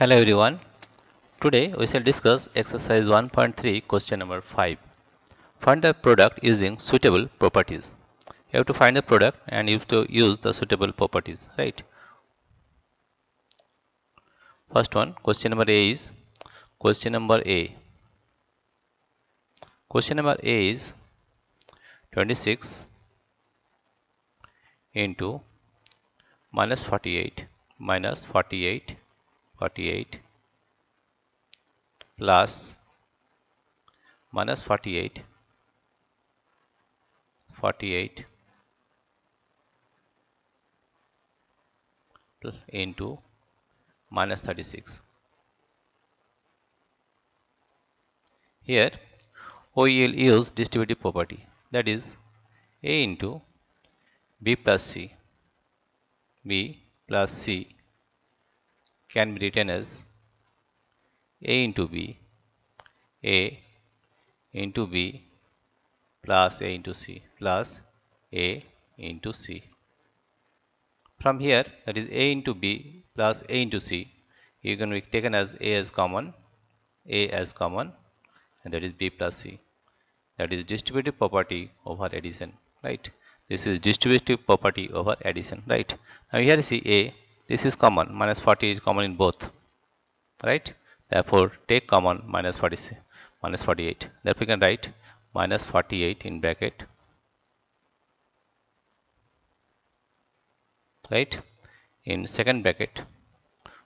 Hello everyone. Today we shall discuss exercise 1.3 question number 5. Find the product using suitable properties. You have to find the product and you have to use the suitable properties, right? First one, question number A is question number A. Question number A is 26 into minus 48 plus minus 48 into minus 36. Here we will use distributive property, that is A into B plus C. B plus C can be written as A into B, A into B plus A into C plus A into C. From here, that is A into B plus A into C, you can be taken as A as common, and that is B plus C. That is distributive property over addition, right? This is distributive property over addition, right? Now here you see A, this is common, minus 40 is common in both, right? Therefore, take common minus 48. Therefore, we can write minus 48 in bracket, right? In second bracket,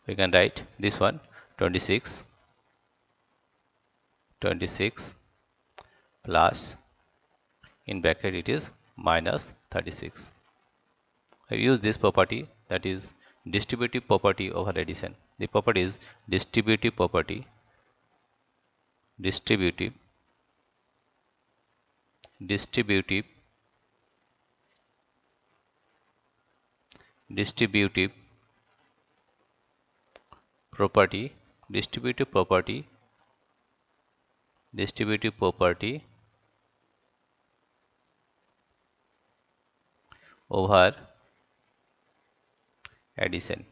we can write this one 26 plus in bracket it is minus 36. I use this property, that is distributive property over addition. The property is distributive property, distributive property, over addition.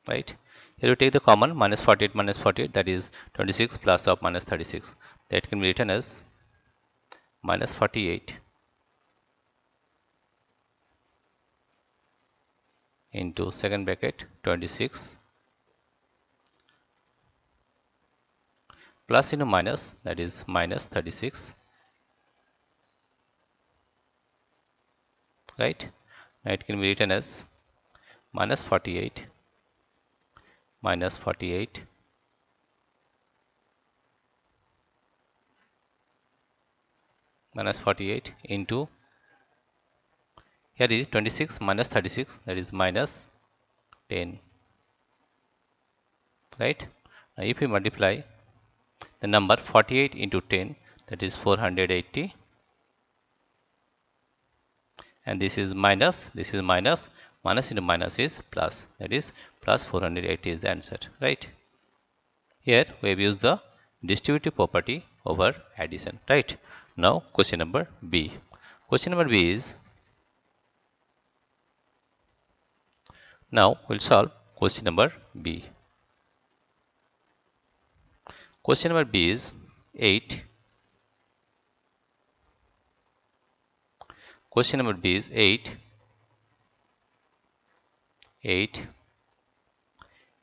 Right? Here we take the common minus 48, that is 26 plus of minus 36. That can be written as minus 48 into second bracket 26 plus into minus, that is minus 36, right? Now it can be written as minus 48 into, here is 26 minus 36, that is minus 10, right? Now if we multiply the number 48 into 10, that is 480, and this is minus into minus is plus, that is plus 480 is the answer, right? Here we have used the distributive property over addition, right? Now question number B. Question number B is, now we'll solve question number B. Question number B is 8. Question number B is 8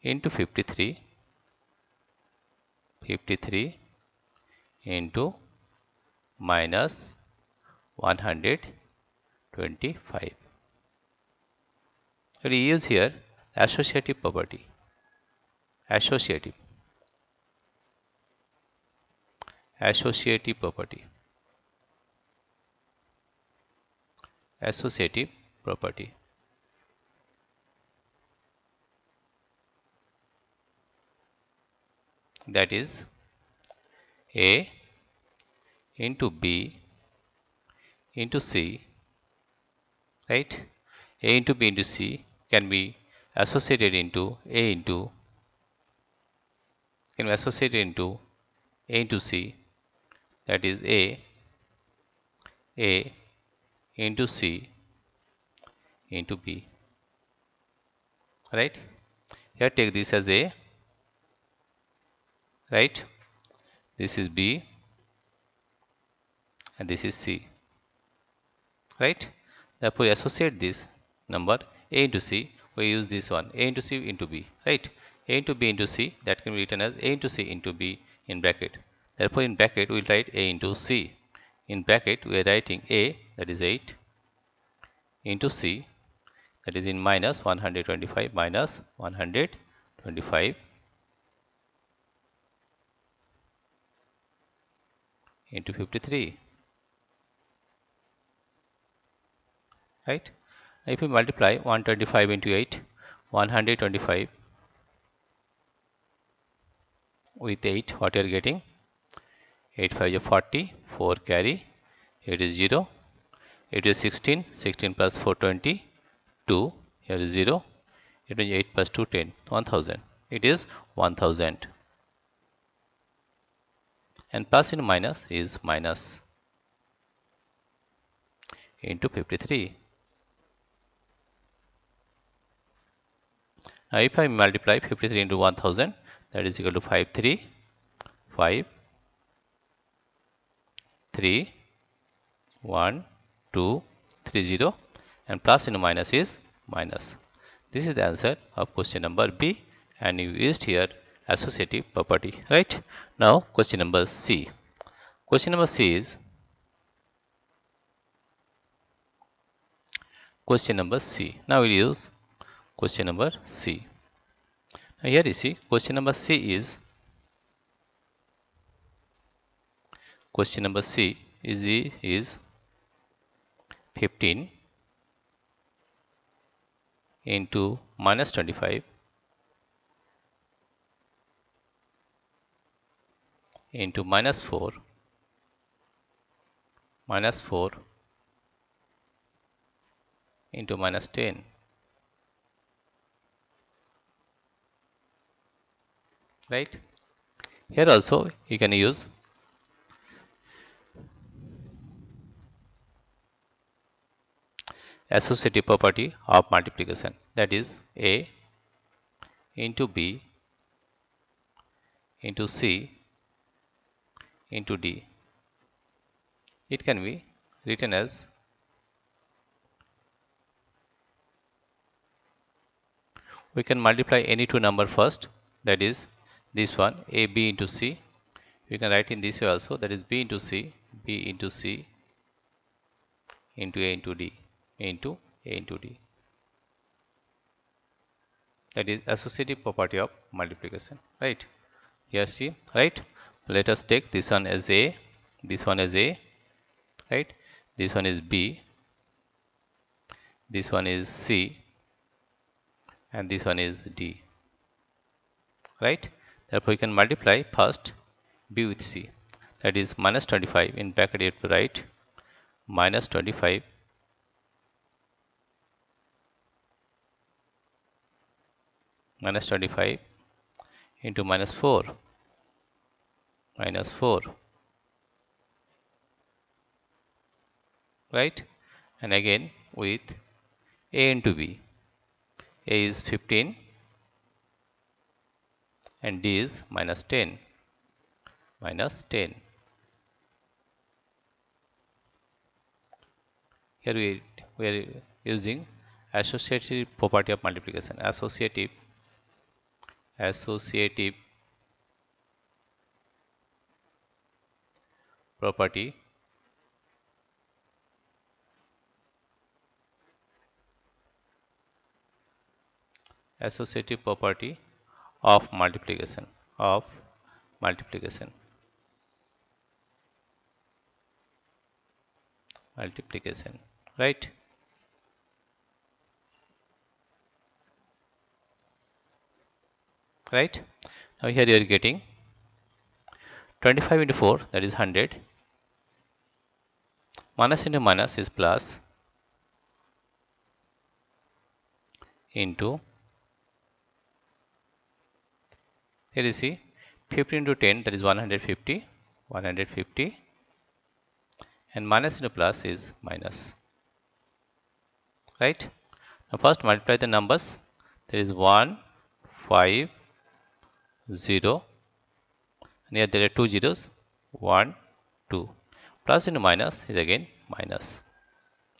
into 53 into minus 125. We use here associative property. Associative property. That is A into B into C, right? A into B into C can be associated into A into C, that is A into C into B. Right? Here take this as A. Right? This is B and this is C. Right? Therefore, associate this number A into C. We use this one A into C into B. Right? A into B into C, that can be written as A into C into B in bracket. Therefore, in bracket we will write A into C. In bracket we are writing A, that is 8, into C, that is in minus 125 minus 125 into 53. Right? If we multiply 125 into 8, 125 with 8, what you are getting? 8 5 is 40, 4 carry, it is 0, it is 16, 16 plus 4 20, 2, here is 0, it is 8 plus 2 10, 1000, it is 1000, and plus and minus is minus into 53. Now if I multiply 53 into 1000, that is equal to 5 3, 5 3 1 2 3 0, and plus and minus is minus. This is the answer of question number B, and you used here associative property. Right? Now question number C. Question number C is question number C. Now we'll use question number C. Now here you see question number C is is 15 into minus 25 into minus 4 into minus 10. Right? Here also you can use associative property of multiplication, that is A into B into C into D. It can be written as we can multiply any two number first, that is this one AB into C. We can write in this way also, that is B into C into A into D into A into D. That is associative property of multiplication. Right? Here see, right? Let us take this one as A, this one as A, right? This one is B, this one is C, and this one is D. Right? Therefore, we can multiply first B with C. That is minus 25 in bracket you have to write minus 25 into minus 4 right, and again with A into B. A is 15 and D is minus 10. Here we are using associative property of multiplication. Associative property of multiplication right. Now here you are getting 25 into 4, that is 100, minus into minus is plus, into, here you see 50 into 10, that is 150, and minus into plus is minus. Right? Now first multiply the numbers. There is 1, 5, 0, and here there are two zeros, 1, 2. Plus into minus is again minus.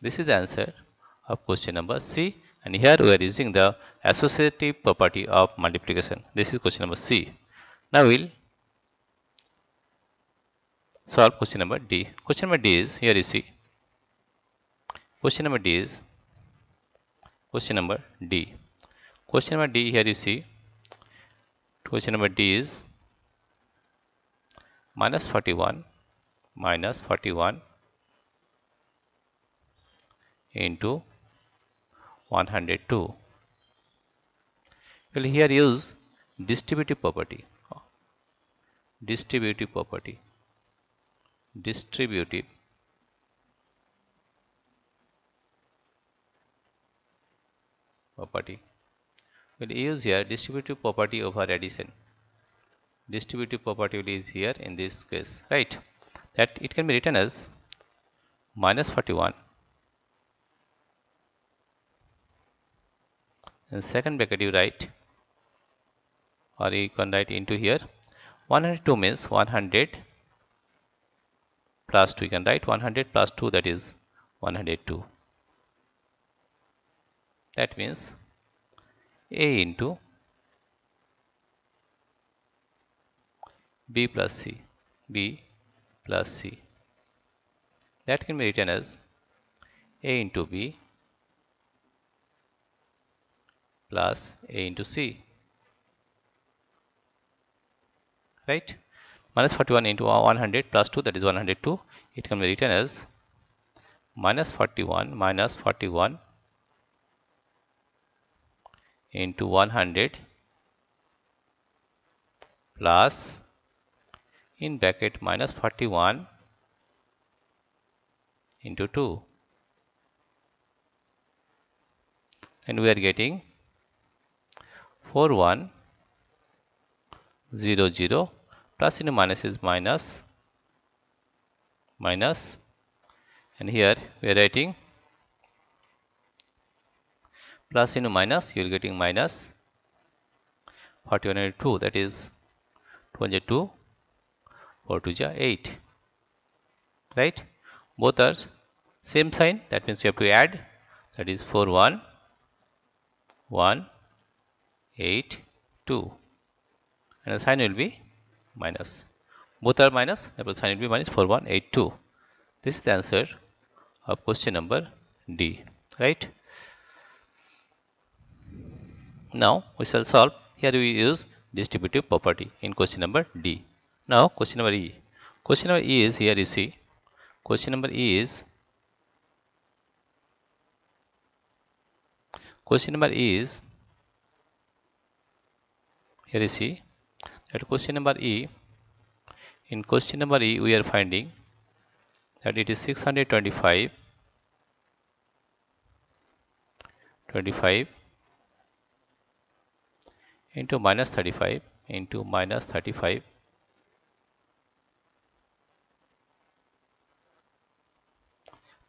This is the answer of question number C, and here we are using the associative property of multiplication. This is question number C. Now we'll solve question number D. Question number D is, here you see, question number D is question number D. Question number D, here you see, question number D is minus 41 into 102. We'll here use distributive property. Distributive property. Distributive property. We'll use here distributive property over addition. Distributive property is here in this case, right? That it can be written as minus 41 in second bracket you write, or you can write into here 102 means 100 plus 2. You can write 100 plus 2, that is 102. That means A into B plus C. B plus C. That can be written as A into B plus A into C. Right? Minus 41 into 100 plus 2, that is 102. It can be written as minus 41 into 100 plus in bracket minus 41 into 2. And we are getting 4100 plus into minus is minus, and here we are writing plus into minus, you are getting minus 41 into 2, that is 22, 4 2 ja 8, right? Both are same sign, that means you have to add, that is 4 1 1 8 2, and the sign will be minus. Both are minus, therefore sign will be minus 4182. This is the answer of question number D, right? Now we shall solve. Here we use distributive property in question number D. Now question number E. Question number E is, here you see, question number E is, here you see that question number E, in question number E we are finding that it is 625 into minus 35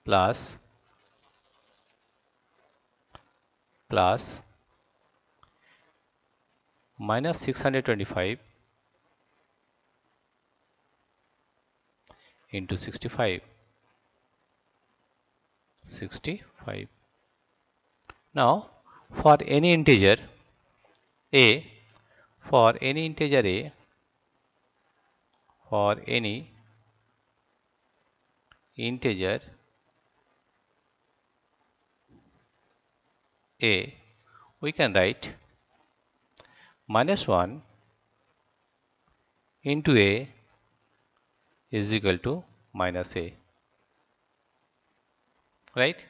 plus minus 625 into 65. Now for any integer A, for any integer A, we can write minus 1 into A is equal to minus A, right?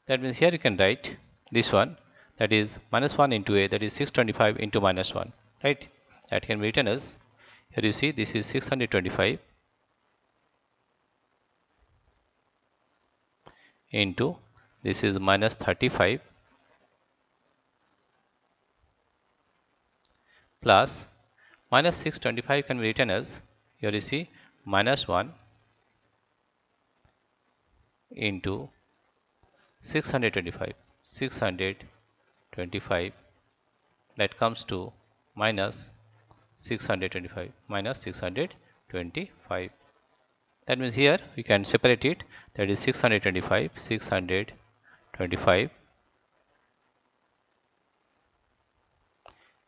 That means here you can write this one, that is minus 1 into A, that is 625 into minus 1, right? That can be written as, here you see this is 625 into, this is minus 35 plus minus 625 can be written as, here you see minus 1 into 625. 625, that comes to minus 625 minus 625. That means here we can separate it, that is 625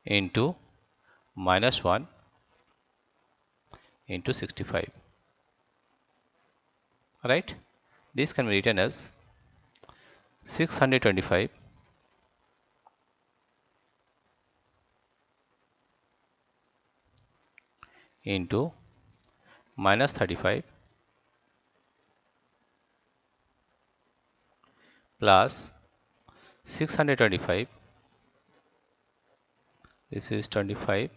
into minus 1 into 65. Right? This can be written as 625 into minus 35 plus 625, this is 25,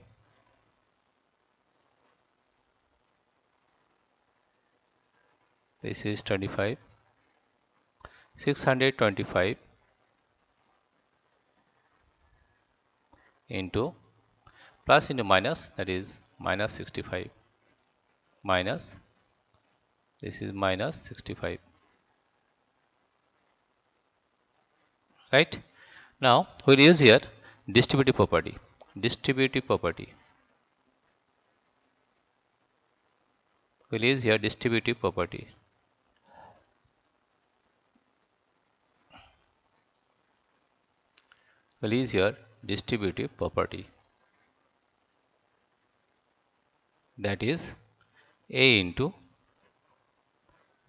this is 25, 625 into plus into minus, that is minus 65, minus, this is minus 65. Right? Now we will use here distributive property. Distributive property. We will use here distributive property. We will use here distributive property. That is A into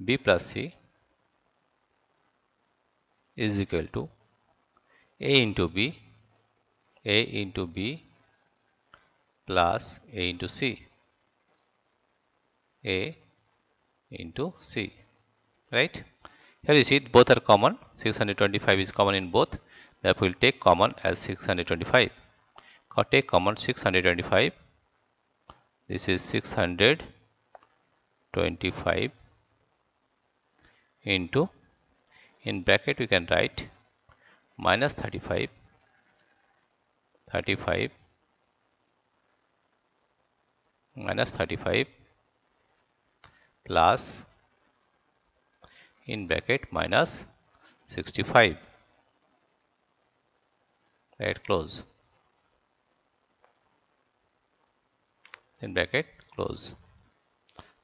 B plus C is equal to A into B plus A into C. A into C. Right? Here you see both are common. 625 is common in both. Therefore, we will take common as 625. Take common 625. This is 625 into, in bracket we can write minus 35 minus 35 plus in bracket minus 65, right, close, in bracket close,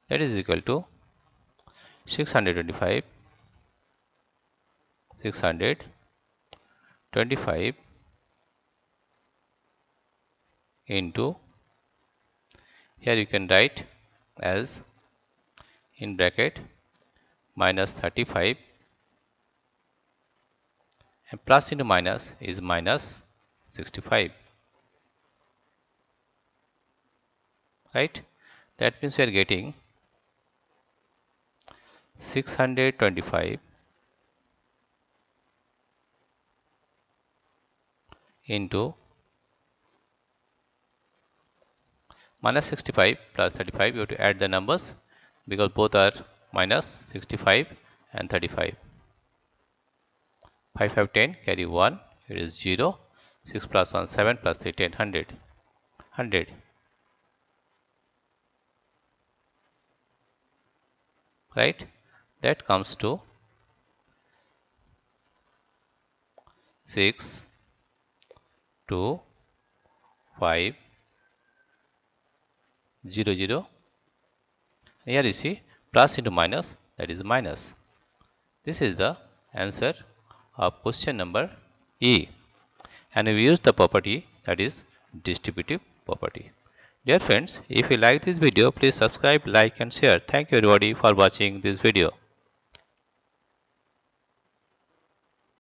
that is equal to 625 into, here you can write as in bracket minus 35 and plus into minus is minus 65. Right? That means we are getting 625 into minus 65 plus 35. You have to add the numbers because both are minus 65 and 35. 5, 5, 10, carry 1, it is 0. 6 plus 1, 7 plus 3, 10, 100. 100. Right? That comes to 6, 2, 5, 0, 0. Here you see plus into minus, that is minus. This is the answer of question number E. And we use the property, that is distributive property. Dear friends, if you like this video, please subscribe, like and share. Thank you everybody for watching this video.